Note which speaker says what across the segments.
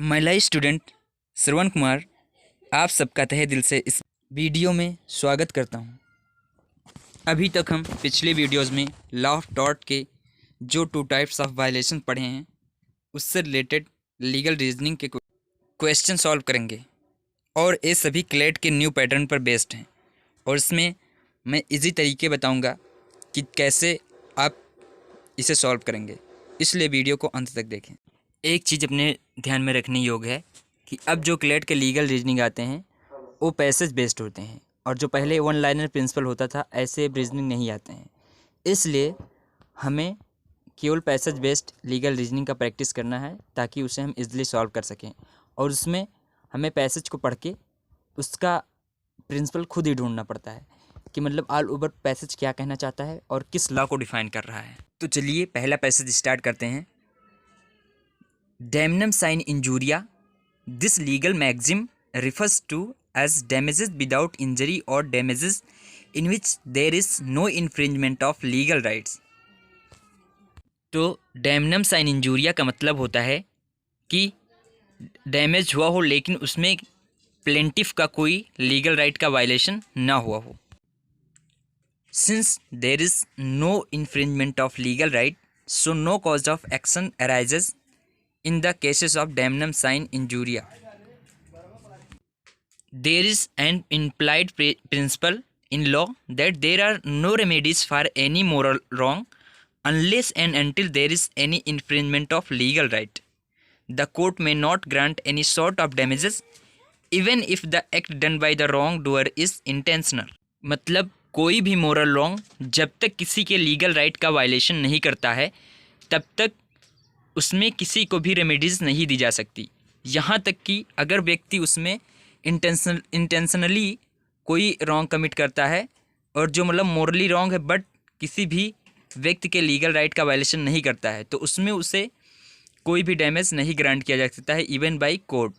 Speaker 1: महिला स्टूडेंट श्रवण कुमार आप सबका तहे दिल से इस वीडियो में स्वागत करता हूं। अभी तक हम पिछले वीडियोस में लॉ ऑफ टॉर्ट के जो 2 टाइप्स ऑफ वायलेशन पढ़े हैं उससे रिलेटेड लीगल रीजनिंग के क्वेश्चन सॉल्व करेंगे और ये सभी क्लेट के न्यू पैटर्न पर बेस्ड हैं और इसमें मैं इजी तरीके बताऊंगा कि कैसे आप इसे सॉल्व करेंगे, इसलिए वीडियो को अंत तक देखें। एक चीज़ अपने ध्यान में रखने योग्य है कि अब जो क्लेट के लीगल रीजनिंग आते हैं वो पैसेज बेस्ड होते हैं और जो पहले वन लाइनर प्रिंसिपल होता था ऐसे रीजनिंग नहीं आते हैं। इसलिए हमें केवल पैसेज बेस्ड लीगल रीजनिंग का प्रैक्टिस करना है ताकि उसे हम इजीली सॉल्व कर सकें और उसमें हमें पैसेज को पढ़ के उसका प्रिंसिपल खुद ही ढूंढना पड़ता है कि मतलब ऑल ओवर पैसेज क्या कहना चाहता है और किस लॉ को डिफाइन कर रहा है। तो चलिए पहला पैसेज स्टार्ट करते हैं। Damnum sine injuria. This legal maxim refers to as damages without injury or damages in which there is no infringement of legal rights. तो damnum sine injuria का मतलब होता है कि डैमेज हुआ हो लेकिन उसमें प्लेंटिफ का कोई लीगल राइट का वायलेशन ना हुआ हो। Since there is no infringement of legal right, so no cause of action arises in the cases of damnum sine injuria. There is an implied principle in law that there are no remedies for any moral wrong unless and until there is any infringement of legal right. The court may not grant any sort of damages even if the act done by the wrongdoer is intentional. मतलब कोई भी moral wrong जब तक किसी के legal right का violation नहीं करता है तब तक उसमें किसी को भी रेमेडीज़ नहीं दी जा सकती। यहाँ तक कि अगर व्यक्ति उसमें इंटेंशनली कोई रॉन्ग कमिट करता है और जो मतलब मोरली रॉन्ग है बट किसी भी व्यक्ति के लीगल राइट का वायलेशन नहीं करता है तो उसमें उसे कोई भी डैमेज नहीं ग्रांट किया जा सकता है even by court.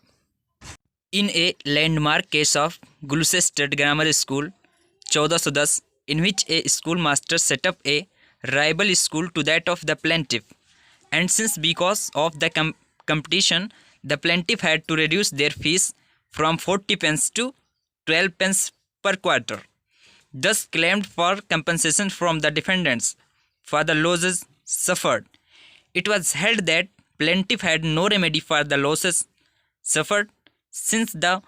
Speaker 1: In a landmark case of Gloucester grammar school 1410 in which a schoolmaster set up a rival school to that of the plaintiff, and since because of the competition the plaintiff had to reduce their fees from 40 pence to 12 pence per quarter, thus claimed for compensation from the defendants for the losses suffered. It was held that plaintiff had no remedy for the losses suffered since the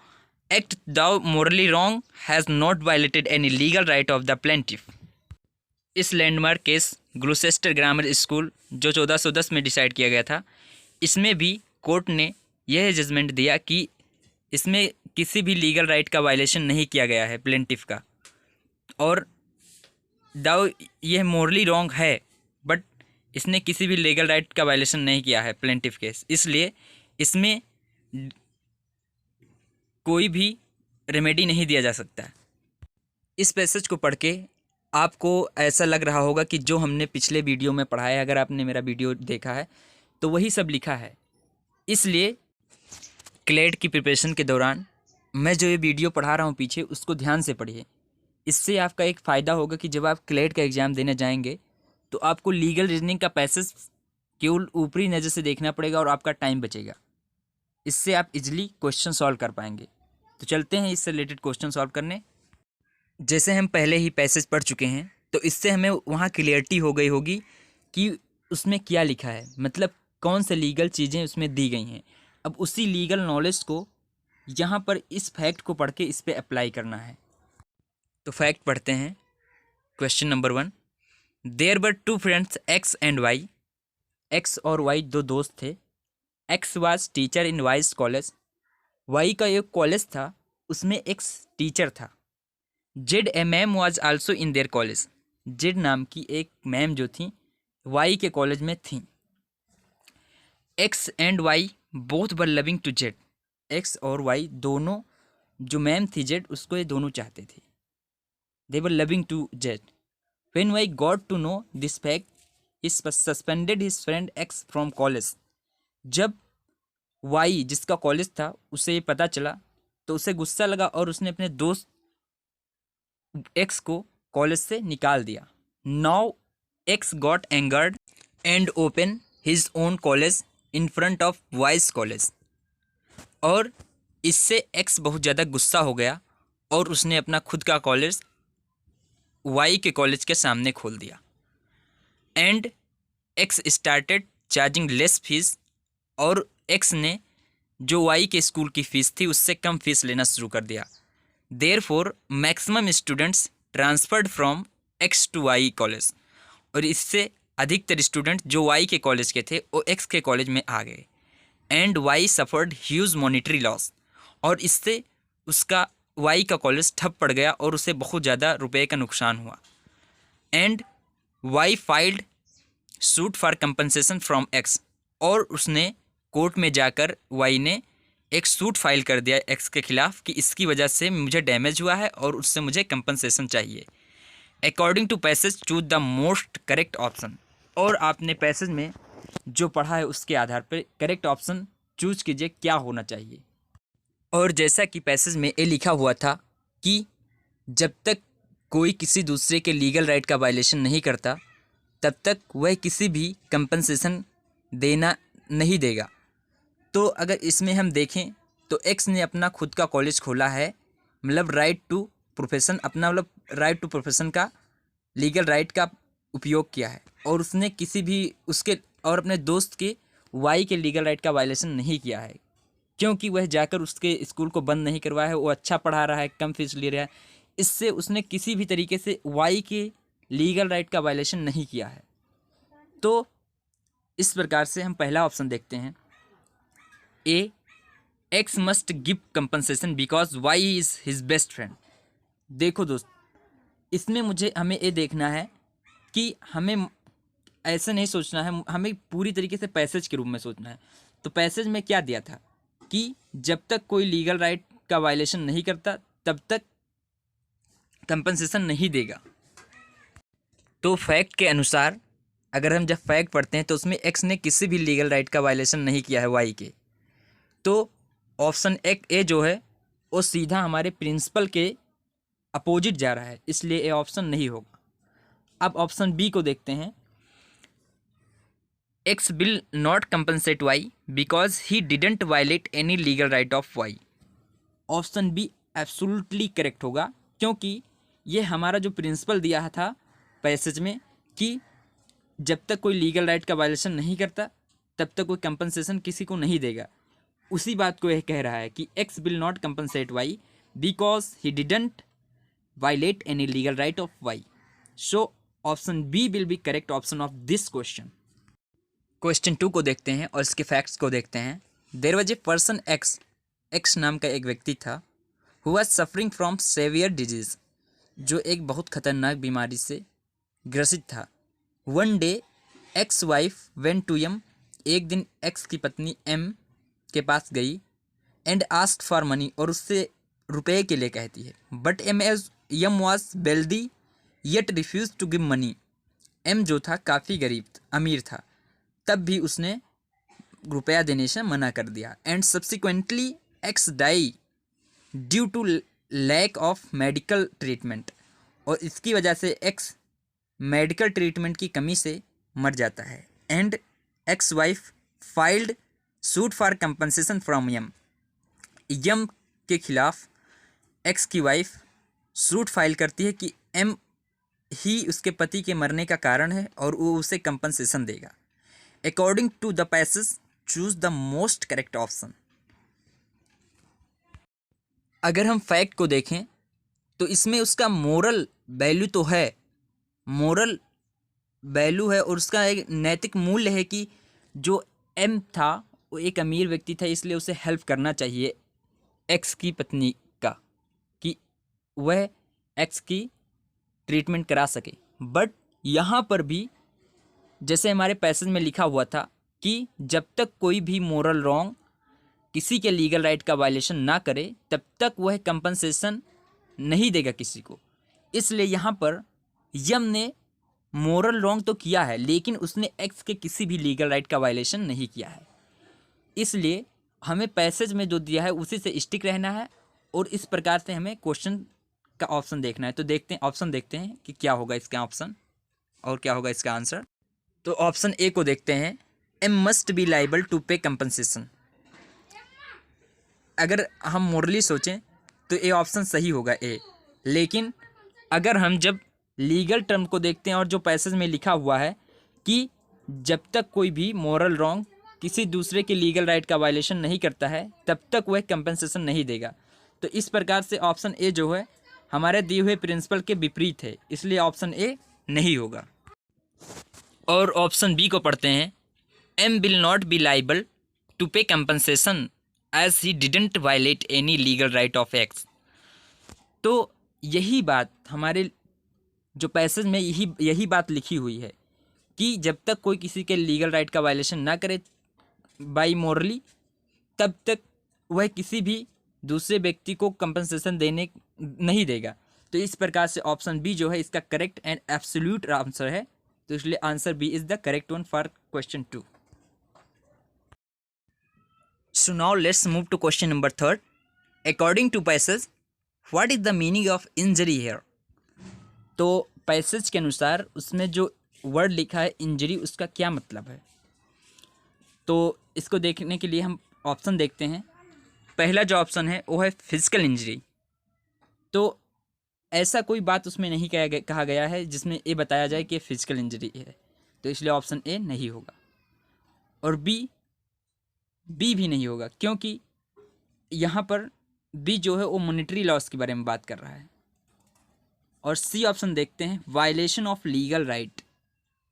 Speaker 1: act though morally wrong has not violated any legal right of the plaintiff. इस landmark case Gloucester grammar school जो 1410 में decide किया गया था, इसमें भी court ने यह जजमेंट दिया कि इसमें किसी भी लीगल राइट का वायलेशन नहीं किया गया है प्लेंटिफ का और दाव यह मोरली रॉन्ग है बट इसने किसी भी लीगल राइट का वायलेशन नहीं किया है प्लेंटिफ केस, इसलिए इसमें कोई भी रेमेडी नहीं दिया जा सकता। इस पैसेज को पढ़ के आपको ऐसा लग रहा होगा कि जो हमने पिछले वीडियो में पढ़ा है, अगर आपने मेरा वीडियो देखा है तो वही सब लिखा है। इसलिए क्लेट की प्रिपरेशन के दौरान मैं जो ये वीडियो पढ़ा रहा हूँ पीछे उसको ध्यान से पढ़िए। इससे आपका एक फ़ायदा होगा कि जब आप क्लेट का एग्ज़ाम देने जाएंगे तो आपको लीगल रीजनिंग का पैसेज केवल ऊपरी नज़र से देखना पड़ेगा और आपका टाइम बचेगा। इससे आप इजीली क्वेश्चन सॉल्व कर पाएंगे। तो चलते हैं इससे रिलेटेड क्वेश्चन सॉल्व करने। जैसे हम पहले ही पैसेज पढ़ चुके हैं तो इससे हमें वहाँ क्लियरिटी हो गई होगी कि उसमें क्या लिखा है, मतलब कौन से लीगल चीज़ें उसमें दी गई हैं। अब उसी लीगल नॉलेज को यहाँ पर इस फैक्ट को पढ़ के इस पर अप्लाई करना है। तो फैक्ट पढ़ते हैं। Question number 1, there were 2 friends X and Y. X और वाई 2 दोस्त थे। X was teacher in Y's college. Y का एक कॉलेज था, उसमें एक टीचर था। Z a ma'am was also in their college. Z नाम की एक मैम जो थी वाई के कॉलेज में थी। X and Y both were loving to Z. X और वाई दोनों, जो मैम थी जेड उसको ये दोनों चाहते थे। They were loving to Z. When Y got to know this fact he suspended his friend X from college. जब वाई जिसका कॉलेज था उसे ये पता चला तो उसे गुस्सा लगा और उसने अपने दोस्त एक्स को कॉलेज से निकाल दिया। Now x got angered and open his own college in front of wise college. और इससे एक्स बहुत ज़्यादा गुस्सा हो गया और उसने अपना खुद का कॉलेज वाई के कॉलेज के सामने खोल दिया। And x started charging less fees, और एक्स ने जो वाई के स्कूल की फ़ीस थी उससे कम फीस लेना शुरू कर दिया। Therefore maximum students transferred from X to Y college, और इससे अधिकतर स्टूडेंट जो वाई के कॉलेज के थे वो एक्स के कॉलेज में आ गए। And Y suffered huge monetary loss, और इससे उसका वाई का कॉलेज ठप पड़ गया और उसे बहुत ज़्यादा रुपए का नुकसान हुआ। And Y filed suit for compensation from X, और उसने कोर्ट में जाकर वाई ने एक सूट फाइल कर दिया एक्स के खिलाफ कि इसकी वजह से मुझे डैमेज हुआ है और उससे मुझे कंपनसेशन चाहिए। According to passage choose the most correct option, और आपने पैसेज में जो पढ़ा है उसके आधार पर करेक्ट ऑप्शन चूज कीजिए क्या होना चाहिए। और जैसा कि पैसेज में ये लिखा हुआ था कि जब तक कोई किसी दूसरे के लीगल राइट का वायलेशन नहीं करता तब तक वह किसी भी कंपनसेशन देना नहीं देगा। तो अगर इसमें हम देखें तो एक्स ने अपना खुद का कॉलेज खोला है, मतलब राइट टू प्रोफेशन, अपना मतलब राइट टू प्रोफेशन का लीगल राइट का उपयोग किया है, और उसने किसी भी उसके और अपने दोस्त के वाई के लीगल राइट का वायलेशन नहीं किया है, क्योंकि वह जाकर उसके स्कूल को बंद नहीं करवाया है, वो अच्छा पढ़ा रहा है, कम फीस ले रहा है। इससे उसने किसी भी तरीके से वाई के लीगल राइट का वायलेशन नहीं किया है। तो इस प्रकार से हम पहला ऑप्शन देखते हैं, A, X must give compensation because Y is his best friend. देखो दोस्त, इसमें हमें ये देखना है कि हमें ऐसे नहीं सोचना है, हमें पूरी तरीके से पैसेज के रूप में सोचना है। तो पैसेज में क्या दिया था कि जब तक कोई लीगल राइट का वायलेशन नहीं करता तब तक कंपनसेशन नहीं देगा। तो फैक्ट के अनुसार अगर हम जब फैक्ट पढ़ते हैं तो उसमें एक्स ने किसी भी लीगल राइट का वायलेशन नहीं किया है वाई के। तो ऑप्शन ए जो है वो सीधा हमारे प्रिंसिपल के अपोजिट जा रहा है, इसलिए ये ऑप्शन नहीं होगा। अब ऑप्शन बी को देखते हैं, X will not compensate Y because he didn't violate any legal right of Y. Option B absolutely correct होगा, क्योंकि ये हमारा जो प्रिंसिपल दिया था पैसेज में कि जब तक कोई लीगल राइट का वायलेशन नहीं करता तब तक कोई कंपनसेशन किसी को नहीं देगा, उसी बात को यह कह रहा है कि X will not compensate Y because he didn't violate any legal right of Y. So option B will be correct option of this question. Question 2 को देखते हैं और इसके फैक्ट्स को देखते हैं। There was a person X नाम का एक व्यक्ति था, who was suffering from severe disease, जो एक बहुत खतरनाक बीमारी से ग्रसित था। One day X wife went to M, एक दिन एक्स की पत्नी एम के पास गई, एंड आस्क्ड फॉर मनी, और उससे रुपए के लिए कहती है। But M was wealthy yet refuse to give money. M जो था काफ़ी अमीर था, तब भी उसने रुपया देने से मना कर दिया। And subsequently X die due to lack of medical treatment, और इसकी वजह से एक्स मेडिकल ट्रीटमेंट की कमी से मर जाता है। And X wife filed suit for compensation from him के खिलाफ एक्स की वाइफ सूट फाइल करती है कि एम ही उसके पति के मरने का कारण है और वो उसे कंपनसेशन देगा। According to the passage choose the most correct option. अगर हम फैक्ट को देखें तो इसमें उसका मोरल वैल्यू तो है, मोरल वैल्यू है, और उसका एक नैतिक मूल्य है कि जो एम था वो एक अमीर व्यक्ति था, इसलिए उसे हेल्प करना चाहिए एक्स की पत्नी का, कि वह एक्स की ट्रीटमेंट करा सके। बट यहाँ पर भी जैसे हमारे पैसेज में लिखा हुआ था कि जब तक कोई भी मोरल रॉन्ग किसी के लीगल राइट का वायलेशन ना करे तब तक वह कंपनसेशन नहीं देगा किसी को। इसलिए यहाँ पर यम ने मोरल रॉन्ग तो किया है लेकिन उसने एक्स के किसी भी लीगल राइट का वायलेशन नहीं किया है। इसलिए हमें पैसेज में जो दिया है उसी से स्टिक रहना है और इस प्रकार से हमें क्वेश्चन का ऑप्शन देखना है। तो देखते हैं ऑप्शन, देखते हैं कि क्या होगा इसका ऑप्शन और क्या होगा इसका आंसर। तो ऑप्शन ए को देखते हैं, M must be liable to pay compensation. अगर हम मोरली सोचें तो ये ऑप्शन सही होगा ए। लेकिन अगर हम जब लीगल टर्म को देखते हैं और जो पैसेज में लिखा हुआ है कि जब तक कोई भी मोरल रॉन्ग किसी दूसरे के लीगल राइट का वायलेशन नहीं करता है तब तक वह कंपनसेशन नहीं देगा, तो इस प्रकार से ऑप्शन ए जो है हमारे दिए हुए प्रिंसिपल के विपरीत है, इसलिए ऑप्शन ए नहीं होगा। और ऑप्शन बी को पढ़ते हैं, M will not be liable to pay compensation as he didn't violate any legal right of X. तो यही बात हमारे जो पैसेज में यही बात लिखी हुई है कि जब तक कोई किसी के लीगल राइट का वायलेशन ना करे बाई मोरली, तब तक वह किसी भी दूसरे व्यक्ति को कंपनसेशन देने नहीं देगा। तो इस प्रकार से ऑप्शन बी जो है इसका करेक्ट एंड एब्सोल्यूट आंसर है, तो इसलिए answer B is the correct one for question 2। So now let's move to question number 3। According to passage what is the meaning of injury here. तो passage के अनुसार उसमें जो वर्ड लिखा है इंजरी, उसका क्या मतलब है। तो इसको देखने के लिए हम ऑप्शन देखते हैं। पहला जो ऑप्शन है वो है फिजिकल इंजरी। तो ऐसा कोई बात उसमें नहीं कहा गया है जिसमें ये बताया जाए कि फिजिकल इंजरी है, तो इसलिए ऑप्शन ए नहीं होगा। और बी भी नहीं होगा, क्योंकि यहाँ पर बी जो है वो मॉनेटरी लॉस के बारे में बात कर रहा है। और सी ऑप्शन देखते हैं, वायलेशन ऑफ लीगल राइट।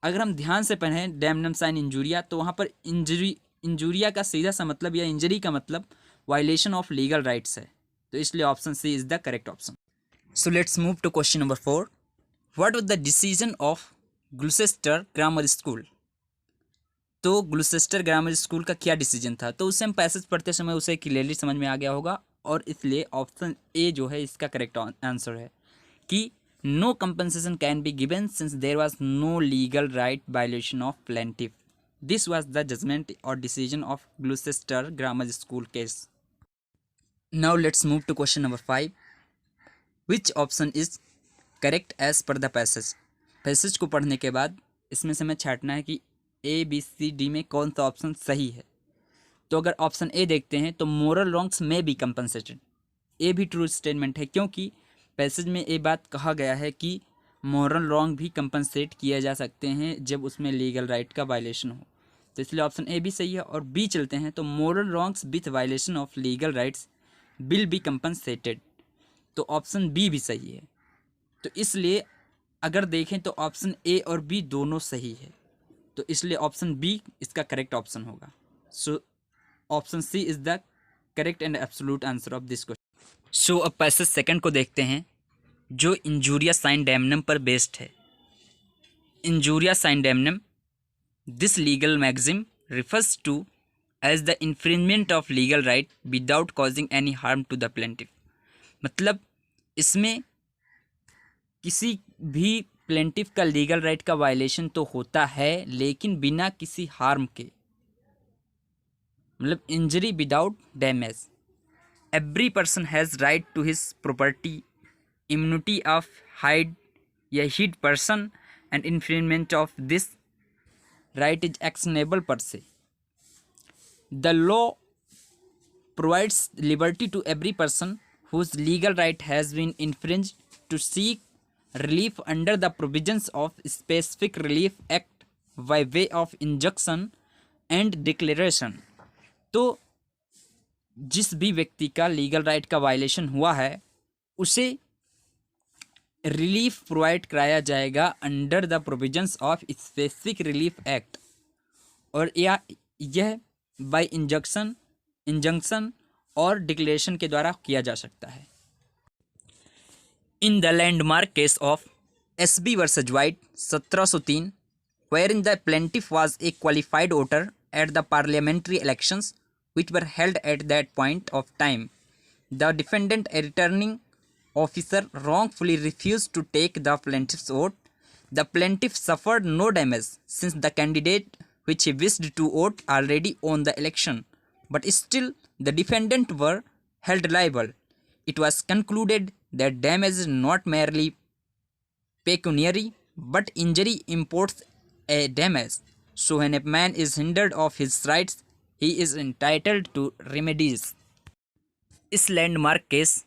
Speaker 1: अगर हम ध्यान से पढ़ें डैमनम साइन इंजूरिया, तो वहाँ पर इंजूरिया का सीधा सा मतलब या इंजरी का मतलब वायलेशन ऑफ लीगल राइट्स है, तो इसलिए option C is the correct option. So let's move to question number 4। What was the decision of Gloucester grammar school. तो ग्लूसेस्टर ग्रामर स्कूल का क्या डिसीजन था, तो उसे हम पैसेज पढ़ते समय उसे क्लियरली समझ में आ गया होगा, और इसलिए ऑप्शन ए जो है इसका करेक्ट आंसर है कि no compensation can be given since there was no legal right violation of plaintiff. This was the judgement और decision of Gloucester grammar school case. Now let's move to question number 5। Which option is correct as per the passage. Passage को पढ़ने के बाद इसमें से हमें छांटना है कि ए बी सी डी में कौन सा ऑप्शन सही है। तो अगर ऑप्शन ए देखते हैं तो मोरल रॉन्ग्स में बी कंपनसेटेड, ए भी ट्रू स्टेटमेंट है, क्योंकि पैसेज में ये बात कहा गया है कि मोरल रॉन्ग भी कंपनसेट किया जा सकते हैं जब उसमें लीगल राइट का वायलेशन हो, तो इसलिए ऑप्शन ए भी सही है। और बी चलते हैं तो moral wrongs with violation of legal rights will be compensated, तो ऑप्शन बी भी सही है। तो इसलिए अगर देखें तो ऑप्शन ए और बी दोनों सही है, तो इसलिए ऑप्शन बी इसका करेक्ट ऑप्शन होगा। So option C is the correct and absolute answer of this question. So अब पैसेज सेकंड को देखते हैं जो इंजूरिया साइन डैमनम पर बेस्ड है। Injuria sine damnum, this legal maxim refers to as the infringement of legal right without causing any harm to the plaintiff. मतलब इसमें किसी भी प्लेंटिफ का लीगल राइट का वायलेशन तो होता है लेकिन बिना किसी हार्म के, मतलब injury without damage. Every person has right to his property, immunity of hide या hid person and infringement of this right is actionable per se. The law provides liberty to every person whose legal right has been infringed to seek relief under the provisions of specific relief act by way of injunction and declaration। तो जिस भी व्यक्ति का legal right का violation हुआ है उसे relief provide कराया जाएगा under the provisions of specific relief act, और यह बाय इंजंक्शन और डिक्लेरेशन के द्वारा किया जा सकता है। In the landmark case of SB versus white 1703, wherein the plaintiff was a qualified voter at the parliamentary elections which were held at that point of time, the defendant, a returning officer, wrongfully refused to take the plaintiff's vote. The plaintiff suffered no damage since the candidate which he wished to vote already won the election, but still the defendant were held liable. It was concluded that damage is not merely pecuniary, but injury imports a damage. So when a man is hindered of his rights, he is entitled to remedies. इस landmark case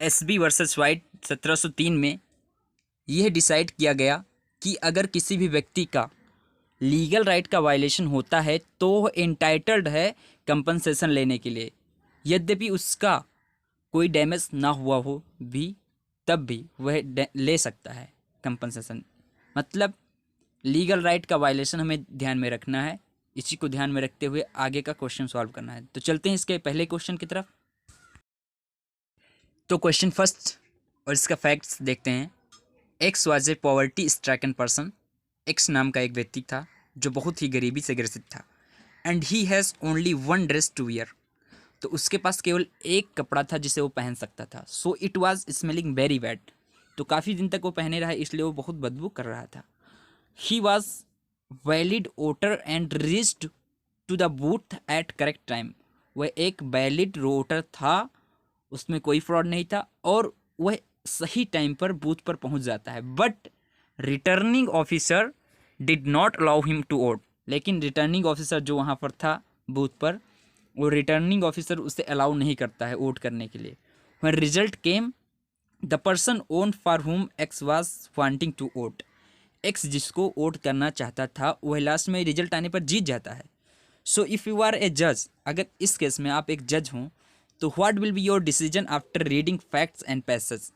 Speaker 1: SB versus white 1703 में यह decide किया गया कि अगर किसी भी व्यक्ति का लीगल राइट का वायलेशन होता है तो वह एंटाइटल्ड है कंपनसेशन लेने के लिए, यद्यपि उसका कोई डैमेज ना हुआ हो भी, तब भी वह ले सकता है कंपनसेशन। मतलब लीगल राइट का वायलेशन हमें ध्यान में रखना है, इसी को ध्यान में रखते हुए आगे का क्वेश्चन सॉल्व करना है। तो चलते हैं इसके पहले क्वेश्चन की तरफ। तो क्वेश्चन फर्स्ट और इसका फैक्ट्स देखते हैं। X was a poverty stricken person. X नाम का एक व्यक्ति था जो बहुत ही गरीबी से ग्रसित था। And he has only one dress to wear. तो उसके पास केवल एक कपड़ा था जिसे वो पहन सकता था। So it was smelling very bad. तो काफ़ी दिन तक वो पहने रहा, इसलिए वो बहुत बदबू कर रहा था। He was valid voter and reached to the booth at correct time. वह एक वैलिड वोटर था, उसमें कोई फ्रॉड नहीं था और वह सही टाइम पर बूथ पर पहुंच जाता है। But returning officer did not allow him to vote. लेकिन रिटर्निंग ऑफिसर जो वहाँ पर था बूथ पर, वो रिटर्निंग ऑफिसर उसे अलाउ नहीं करता है वोट करने के लिए। When result came the person won for whom X was wanting to vote. X जिसको वोट करना चाहता था वह लास्ट में रिजल्ट आने पर जीत जाता है। So if you R A जज, अगर इस केस में आप एक जज हों तो what will be your decision after reading facts and passage.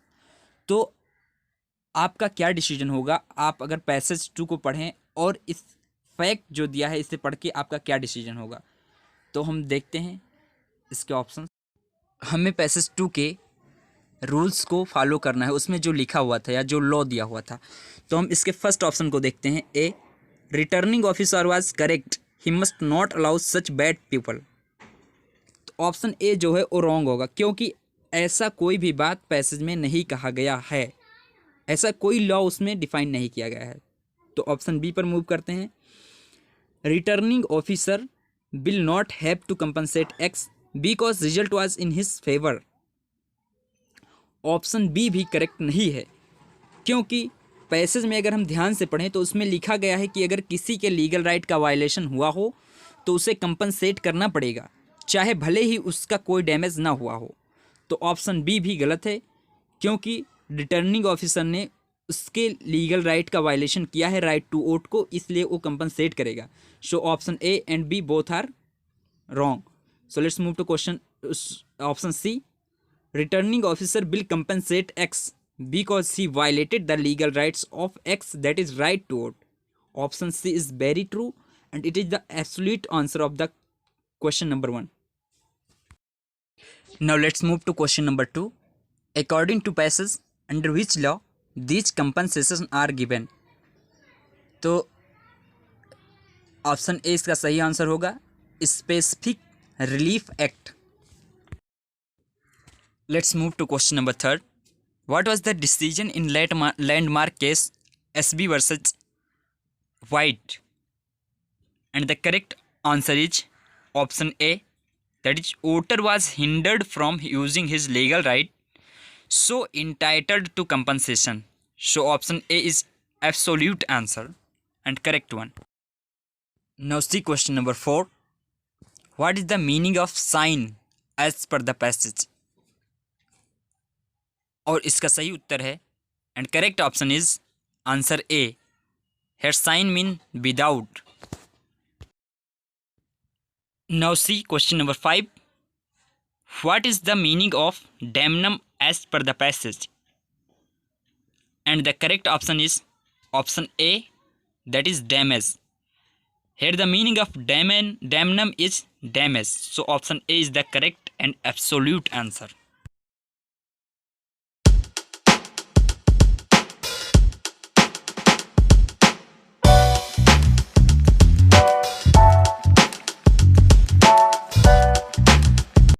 Speaker 1: तो आपका क्या डिसीजन होगा आप अगर पैसेज 2 को पढ़ें और इस फैक्ट जो दिया है इसे पढ़ के आपका क्या डिसीजन होगा। तो हम देखते हैं इसके ऑप्शन। हमें पैसेज 2 के रूल्स को फॉलो करना है, उसमें जो लिखा हुआ था या जो लॉ दिया हुआ था। तो हम इसके फर्स्ट ऑप्शन को देखते हैं। A, returning officer was correct, he must not allow such bad people. तो ऑप्शन ए जो है वो रॉन्ग होगा, क्योंकि ऐसा कोई भी बात पैसेज में नहीं कहा गया है, ऐसा कोई लॉ उसमें डिफाइन नहीं किया गया है। तो ऑप्शन बी पर मूव करते हैं। Returning officer will not have to compensate X because result was in his favour. Option B भी करेक्ट नहीं है, क्योंकि पैसेज में अगर हम ध्यान से पढ़ें तो उसमें लिखा गया है कि अगर किसी के लीगल राइट का वायलेशन हुआ हो तो उसे कंपनसेट करना पड़ेगा, चाहे भले ही उसका कोई डैमेज ना हुआ हो। तो ऑप्शन बी भी गलत है, क्योंकि रिटर्निंग ऑफिसर ने उसके लीगल राइट का वायलेशन किया है, राइट टू वोट को, इसलिए वो कंपनसेट करेगा। So option A and B both are wrong. So let's move to question option C. Returning officer will compensate X because he violated the legal rights of X, that is right to vote. Option C is very true and it is the absolute answer of the question number 1. Now let's move to question number 2. According to passage, under which law these compensations are given? तो option ए इसका सही answer होगा, specific relief act. Let's move to question number 3. What was the decision in landmark case SB versus White? And the correct answer is option A, that is voter was hindered from using his legal right, so entitled to compensation. So option A is absolute answer and correct one. Now see question number 4. What is the meaning of sign as per the passage? और इसका सही उत्तर है and correct option is answer A, here sine mean without. Now see question number 5. What is the meaning of damnum as per the passage? And the correct option is option A, that is damage. Here the meaning of damnum is damage, so option A is the correct and absolute answer.